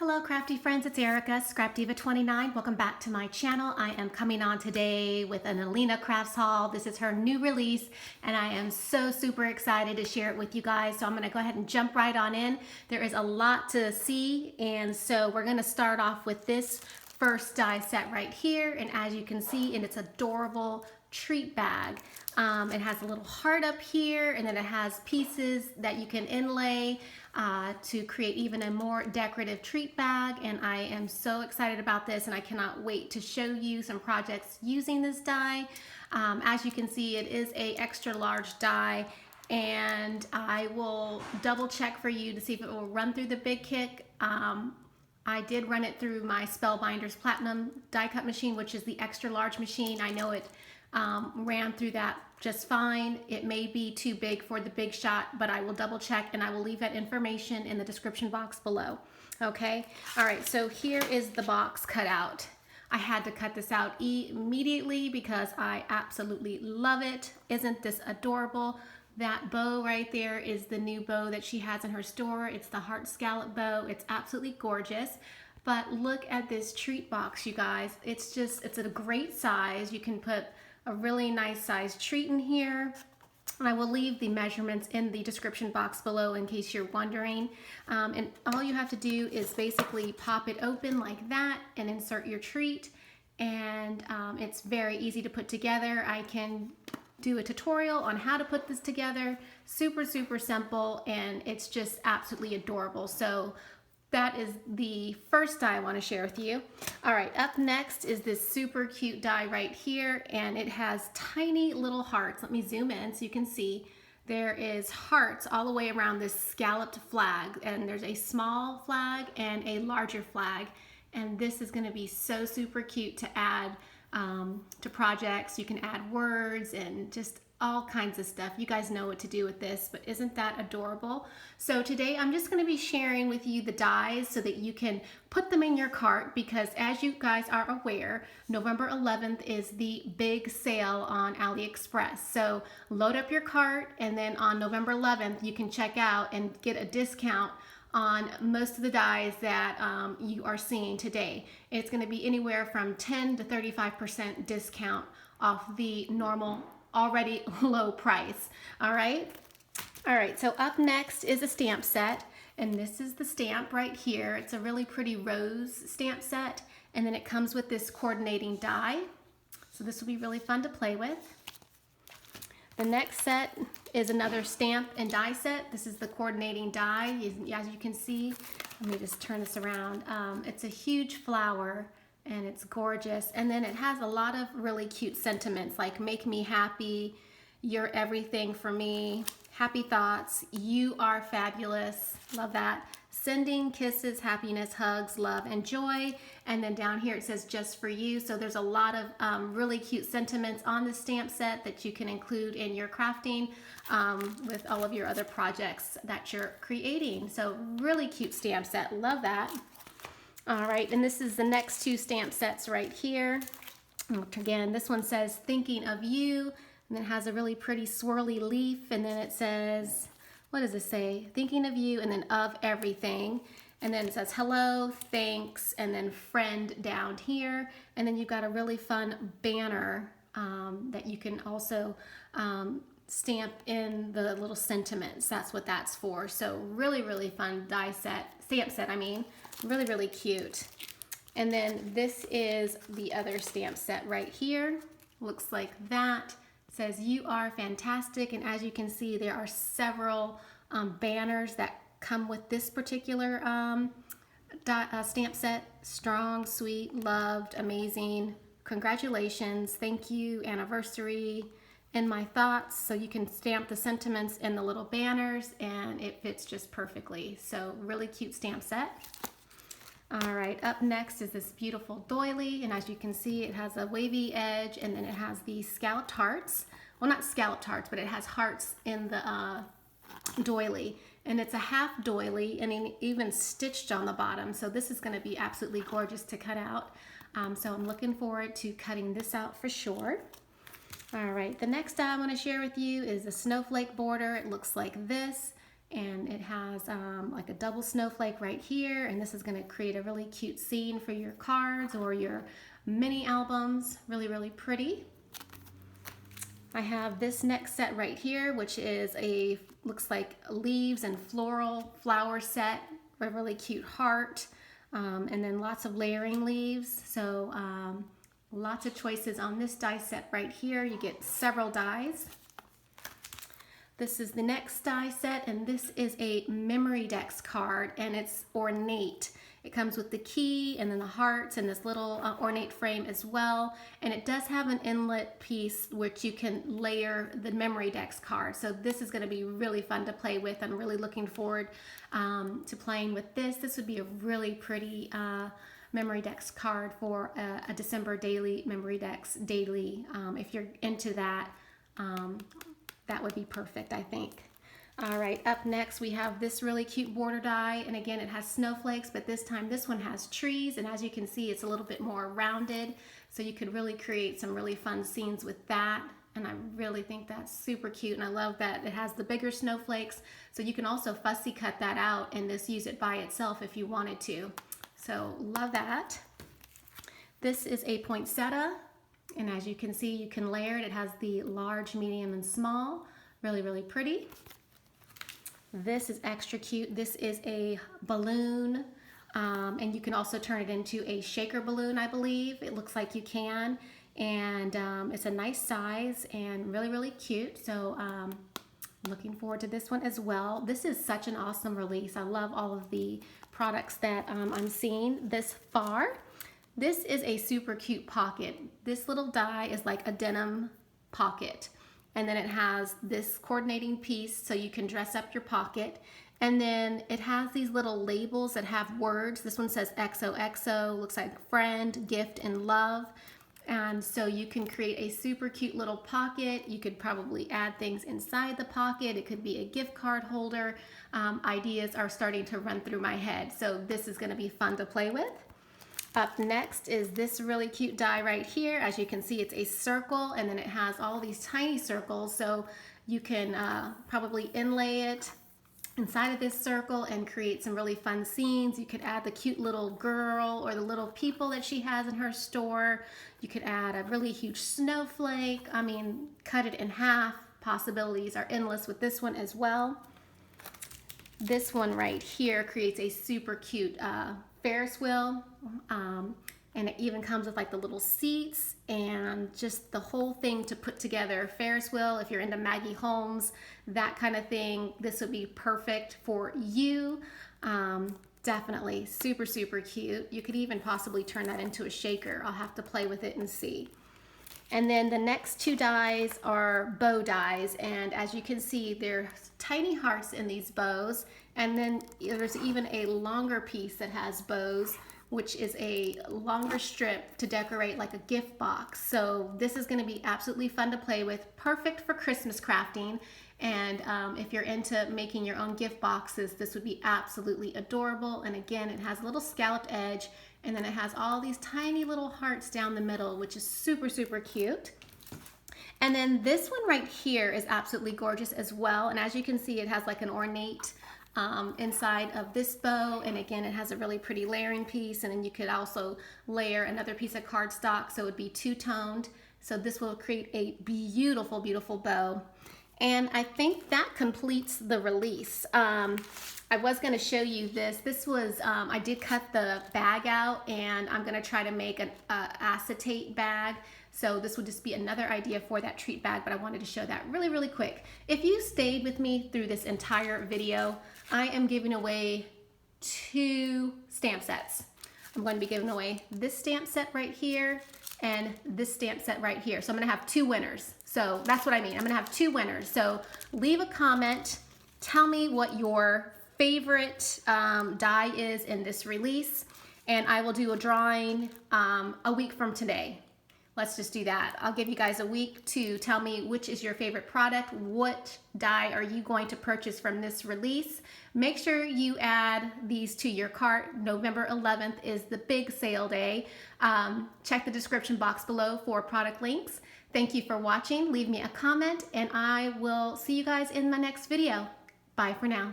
Hello crafty friends, it's Erica, Scrapdiva29. Welcome back to my channel. I am coming on today with an Alina Crafts haul. This is her new release and I am so super excited to share it with you guys. So I'm gonna go ahead and jump right on in. There is a lot to see and so we're gonna start off with this first die set right here. And as you can see, in its adorable treat bag. It has a little heart up here and then it has pieces that you can inlay to create even a more decorative treat bag, and I am so excited about this and I cannot wait to show you some projects using this die. As you can see, it is a extra large die and I will double check for you to see if it will run through the Big Kick. I did run it through my Spellbinders Platinum die cut machine, which is the extra large machine. I know it ran through that just fine. It may be too big for the Big Shot, but I will double check and I will leave that information in the description box below. Okay, all right, so here is the box cut out. I had to cut this out immediately because I absolutely love it. Isn't this adorable? That bow right there is the new bow that she has in her store. It's the heart scallop bow. It's absolutely gorgeous. But look at this treat box, you guys. It's a great size. You can put a really nice size treat in here. I will leave the measurements in the description box below in case you're wondering. And all you have to do is basically pop it open like that and insert your treat. And it's very easy to put together. I can do a tutorial on how to put this together. Super, super simple, and it's just absolutely adorable. So that is the first die I want to share with you. All right, up next is this super cute die right here, and it has tiny little hearts. Let me zoom in so you can see. There is hearts all the way around this scalloped flag, and there's a small flag and a larger flag, and this is going to be so super cute to add to projects. You can add words and just all kinds of stuff. You guys know what to do with this, but isn't that adorable? So today I'm just going to be sharing with you the dies so that you can put them in your cart, because as you guys are aware, November 11th is the big sale on AliExpress. So load up your cart, and then on November 11th you can check out and get a discount on most of the dies that you are seeing today. It's going to be anywhere from 10 to 35% discount off the normal already low price. All right, so up next is a stamp set, and this is the stamp right here. It's a really pretty rose stamp set, and then it comes with this coordinating die, so this will be really fun to play with. The next set is another stamp and die set. This is the coordinating die. As you can see, let me just turn this around. It's a huge flower and it's gorgeous. And then it has a lot of really cute sentiments like make me happy, you're everything for me, happy thoughts, you are fabulous, love that. Sending kisses, happiness, hugs, love, and joy. And then down here it says just for you. So there's a lot of really cute sentiments on the stamp set that you can include in your crafting with all of your other projects that you're creating. So really cute stamp set, love that. All right, and this is the next two stamp sets right here. Again, this one says thinking of you, and then it has a really pretty swirly leaf, and then it says, what does it say? Thinking of you, and then of everything. And then it says hello, thanks, and then friend down here. And then you've got a really fun banner that you can also stamp in the little sentiments. That's what that's for. So really, really fun stamp set, I mean. Really, really cute. And then this is the other stamp set right here. Looks like that. Says you are fantastic, and as you can see there are several banners that come with this particular stamp set. Strong, sweet, loved, amazing, congratulations, thank you, anniversary, in my thoughts. So you can stamp the sentiments in the little banners and it fits just perfectly. So really cute stamp set. All right, up next is this beautiful doily, and as you can see, it has a wavy edge, and then it has these scalloped hearts. Well, not scalloped hearts, but it has hearts in the doily, and it's a half doily, and even stitched on the bottom. So this is going to be absolutely gorgeous to cut out. So I'm looking forward to cutting this out for sure. All right, the next die I want to share with you is a snowflake border. It looks like this. and it has like a double snowflake right here, and this is going to create a really cute scene for your cards or your mini albums. Really, really pretty. I have this next set right here, which is looks like leaves and floral flower set, a really cute heart, and then lots of layering leaves. So lots of choices on this die set right here. You get several dies. This is the next die set, and this is a memory decks card, and it's ornate. It comes with the key and then the hearts and this little ornate frame as well. And it does have an inlet piece which you can layer the memory decks card. So this is going to be really fun to play with. I'm really looking forward to playing with this. This would be a really pretty memory decks card for a December daily memory decks daily. If you're into that, that would be perfect, I think. All right, up next we have this really cute border die, and again it has snowflakes, but this time this one has trees, and as you can see it's a little bit more rounded, so you could really create some really fun scenes with that. And I really think that's super cute, and I love that it has the bigger snowflakes, so you can also fussy cut that out and just use it by itself if you wanted to. So love that. This is a poinsettia, and as you can see you can layer it. It has the large, medium, and small. Really, really pretty. This is extra cute. This is a balloon, and you can also turn it into a shaker balloon, I believe. It looks like you can, and it's a nice size and really, really cute. So looking forward to this one as well. This is such an awesome release. I love all of the products that I'm seeing this far. This is a super cute pocket. This little die is like a denim pocket. And then it has this coordinating piece so you can dress up your pocket. And then it has these little labels that have words. This one says XOXO, looks like friend, gift, and love. And so you can create a super cute little pocket. You could probably add things inside the pocket. It could be a gift card holder. Ideas are starting to run through my head. So this is gonna be fun to play with. Up next is this really cute die right here. As you can see, it's a circle, and then it has all these tiny circles, so you can probably inlay it inside of this circle and create some really fun scenes. You could add the cute little girl or the little people that she has in her store. You could add a really huge snowflake. I mean, cut it in half. Possibilities are endless with this one as well. This one right here creates a super cute Ferris wheel, and it even comes with like the little seats and just the whole thing to put together. Ferris wheel, if you're into Maggie Holmes, that kind of thing, this would be perfect for you. Definitely super, super cute. You could even possibly turn that into a shaker. I'll have to play with it and see. And then the next two dies are bow dies, and as you can see, there's tiny hearts in these bows, and then there's even a longer piece that has bows, which is a longer strip to decorate like a gift box. So this is going to be absolutely fun to play with, perfect for Christmas crafting. And if you're into making your own gift boxes, this would be absolutely adorable. And again, it has a little scalloped edge, and then it has all these tiny little hearts down the middle, which is super, super cute. And then this one right here is absolutely gorgeous as well. And as you can see, it has like an ornate inside of this bow, and again it has a really pretty layering piece, and then you could also layer another piece of cardstock, so it would be two-toned. So this will create a beautiful, beautiful bow. And I think that completes the release. I was going to show you this. This was, I did cut the bag out, and I'm going to try to make an acetate bag. So this would just be another idea for that treat bag, but I wanted to show that really, really quick. If you stayed with me through this entire video, I am giving away 2 stamp sets. I'm going to be giving away this stamp set right here and this stamp set right here. So I'm going to have 2 winners. So that's what I mean. I'm going to have 2 winners. So leave a comment. Tell me what your favorite die is in this release, and I will do a drawing a week from today. Let's just do that. I'll give you guys a week to tell me which is your favorite product. What die are you going to purchase from this release? Make sure you add these to your cart. November 11th is the big sale day. Check the description box below for product links. Thank you for watching. Leave me a comment, and I will see you guys in my next video. Bye for now.